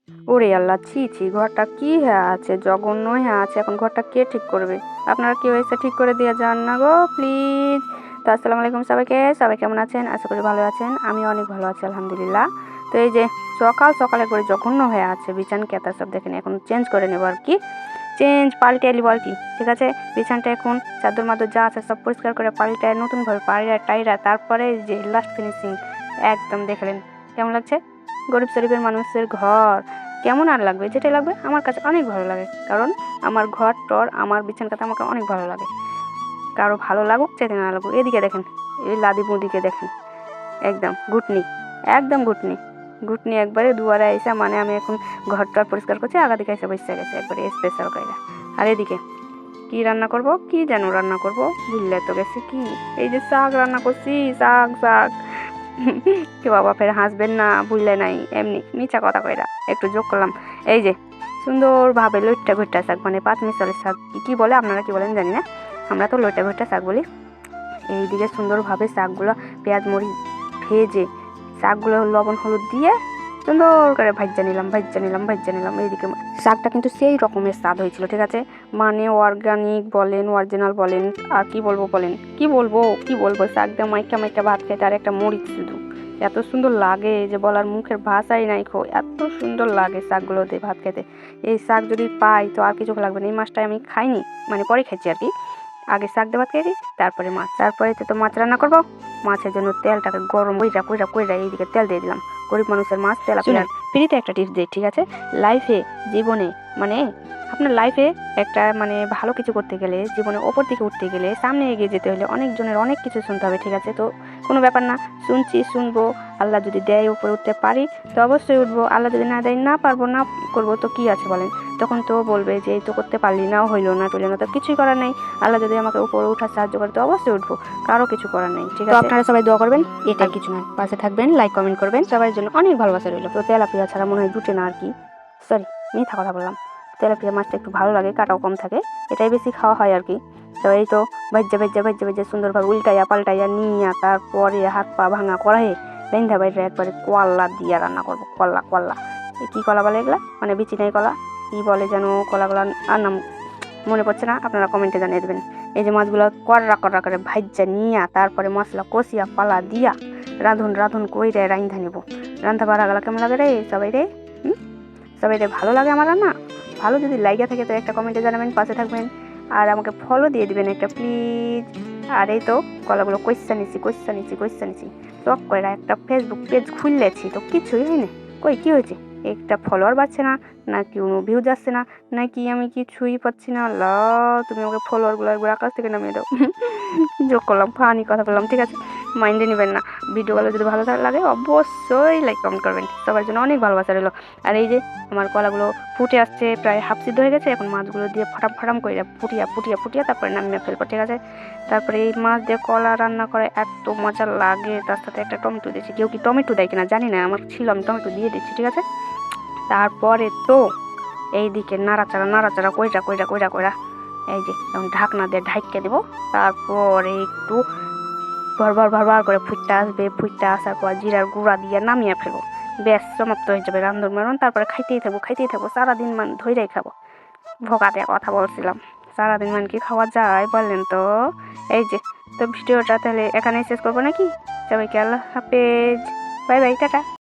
ওরে আল্লাহ, ছি ছি, ঘরটা কি হয়ে আছে, জঘন্য হয়ে আছে। এখন ঘরটা কে ঠিক করবে? আপনারা কেউ এসে ঠিক করে দিয়ে যান না গো প্লিজ। তো আসসালামু আলাইকুম সবাইকে, সবাই কেমন আছেন? আশা করি ভালো আছেন। আমি অনেক ভালো আছি আলহামদুলিল্লাহ। তো এই যে সকাল সকালে করে জঘন্য হয়ে আছে বিছান কেতা সব, দেখেন এখন চেঞ্জ করে নেবো আর কি, পাল্টে নিবো আর কি। ঠিক আছে, বিছানটা এখন চাদর মাদর যা আছে সব পরিষ্কার করে পাল্টায় নতুনভাবে পায়রা টাইরা, তারপরে যে লাস্ট ফিনিশিং একদম দেখলেন কেমন লাগছে। গরিব শরীফের মানুষের ঘর কেমন আর লাগবে, যেটা লাগবে আমার কাছে অনেক ভালো লাগে, কারণ আমার ঘর টর আমার বিছান কাটা আমাকে অনেক ভালো লাগে। কারো ভালো লাগুক চাইতে না লাগুক, এদিকে দেখেন, এই লাদি বুদিকে দেখেন, একদম ঘুটনি, একদম ঘুটনি ঘুটনি একবারে দুয়ারে আইসা, মানে আমি এখন ঘরটা পরিষ্কার করছি, আগা দিকে এসে বসে গেছে একবারে স্পেশাল করে। আর এদিকে কি রান্না করব, কি যেন রান্না করব ভুললে তো গেছি, কি এই যে শাক রান্না করছি, শাক শাক কে বাবা ফের হাসবেন না, ভুললে নাই, এমনি মিছা কথা কইরা একটু যোগ করলাম। এই যে সুন্দরভাবে লইট্টা ঘুট্টা শাক, মানে পাঁচ মিশালের শাক কি বলে, আপনারা কি বলেন জানি না, আমরা তো লইট্টা ঘুট্টা শাক বলি। এইদিকে সুন্দরভাবে শাকগুলো পেঁয়াজ মরিচ ভেজে শাকগুলো লবণ হলুদ দিয়ে সুন্দর করে ভাজ্যা নিলাম। এইদিকে শাকটা কিন্তু সেই রকমের স্বাদ হয়েছিল, ঠিক আছে, মানে অর্গানিক বলেন, অরিজিনাল বলেন, আর কি বলবো বলেন, কি বলবো শাক দিয়ে মাইকা মাইকা ভাত খেতে, আর একটা মরিচ শুধু এত সুন্দর লাগে যে বলার মুখের ভাষাই নাই খো, এত সুন্দর লাগে শাকগুলো দিয়ে ভাত খেতে। এই শাক যদি পাই তো আর কিছু লাগবে না। এই মাছটাই আমি খাইনি, মানে পরে খাইছি আর কি, আগে শাক দিয়ে ভাত খেয়েছি, তারপরে মাছ, তারপরে তো মাছ রান্না করবো। মাছের জন্য তেলটাকে গরম কইরা এইদিকে তেল দিয়ে দিলাম। গরিব মানুষের মাছ তেল। ফ্রিতে একটা টিপস দিই, ঠিক আছে, লাইফে জীবনে মানে আপনার লাইফে একটা মানে ভালো কিছু করতে গেলে, জীবনে ওপর দিকে উঠতে গেলে, সামনে এগিয়ে যেতে হলে অনেক জনের অনেক কিছু শুনতে হবে, ঠিক আছে। তো কোনো ব্যাপার না, শুনবো, আল্লাহ যদি দেয় উপরে উঠতে পারি তো অবশ্যই উঠবো, আল্লাহ যদি না দেয় না পারবো না করবো তো কি আছে বলেন। তখন তো বলবে যে এই তো করতে পারলি না, হইলো না টইলো না, তো কিছুই করার নেই। আল্লাহ যদি আমাকে উপরে উঠার সাহায্য করে তো অবশ্যই উঠবো, কারো কিছু করার নেই, ঠিক আছে। তো আপনারা সবাই দোয়া করবেন, এটা কিছু নয়, পাশে থাকবেন, লাইক কমেন্ট করবেন, সবার জন্য অনেক ভালোবাসা রইল। তো তেলাপিয়া ছাড়া মনে হয় জুটে না আর কি, সরি মিথ্যা কথা বললাম। তেলাপিয়া মাছটা একটু ভালো লাগে, কাটাও কম থাকে, এটাই বেশি খাওয়া হয় আর কি। তো এই তো ভাজ্যা সুন্দরভাবে উল্টাইয়া পাল্টাইয়া নিয়ে তারপরে হাত পা ভাঙা কড়াইয়ে বেঁধা বাইরে একবারে কলা দিয়ে রান্না করবো। কলা কি কলা বলে এগুলা, মানে বিচি নাই কলা, কি বলে যেন কলাগুলা, আর নাম মনে পড়ছে না, আপনারা কমেন্টে জানিয়ে দেবেন। এই যে মাছগুলো কড়া করে ভাজ্যা নিয়ে তারপরে মশলা কষিয়া পালা দিয়া রাঁধুন কইরে রান্ধা নিব। রান্ধা বাড়া গেলা কেমন লাগে রে সবাই রে, সবাই রে ভালো লাগে আমার রান্না? ভালো যদি লাগিয়া থাকে তো একটা কমেন্টে জানাবেন, পাশে থাকবেন, আর আমাকে ফলো দিয়ে দিবেন একটা প্লিজ। আর এই তো কলাগুলো কইসা নিছি সব কইরা একটা ফেসবুক পেজ খুললেছি তো কিছুই হয়নি। কই কি হয়েছে, একটা ফলোয়ার বাড়ছে না, নাকি কোনো ভিউ যাচ্ছে না, নাকি আমি কিছুই পাচ্ছি না। আল্লাহ, তুমি আমাকে ফলোয়ারগুলো একবার আকাশ থেকে নামিয়ে দাও। যোগ করলাম, ফানি কথা বললাম, ঠিক আছে, মাইন্ডে নেবেন না। ভিডিওগুলো যদি ভালো লাগে অবশ্যই লাইক কমেন্ট করবেন, সবার জন্য অনেক ভালোবাসা রইলো। আর এই যে আমার কলাগুলো ফুটে আসছে, প্রায় হাফ সিদ্ধ হয়ে গেছে, এখন মাছগুলো দিয়ে ফাটাম করে ফুটিয়া তারপরে নামিয়ে ফেলবো, ঠিক আছে। তারপরে এই মাছ দিয়ে কলা রান্না করে এত মজা লাগে, তার সাথে একটা টমেটো দিয়েছি, কেউ কি টমেটো দেয় কিনা জানি না, আমার ছিল আমি টমেটো দিয়ে দিচ্ছি, ঠিক আছে। তারপরে তো এইদিকে নাড়াচাড়া কইরা এই যে এখন ঢাকনা দিয়ে ঢাইকে দেবো। তারপরে একটু ভরভর করে ফুটটা আসার পর জিরার গুঁড়া দিয়ে নামিয়ে ফেলবো, ব্যাস সমাপ্ত হয়ে যাবে রান্ধন বাড়ন। তারপরে খাইতেই থাকবো সারাদিন, ধৈর্যই খাবো। ভোকা দিয়ে কথা বলছিলাম, সারাদিন কি খাওয়া যায় বললেন তো। এই যে তো ভিডিওটা তাহলে এখানেই শেষ করবো নাকি, সবাইকে আল্লাহ হাফেজ, বাই টাটা।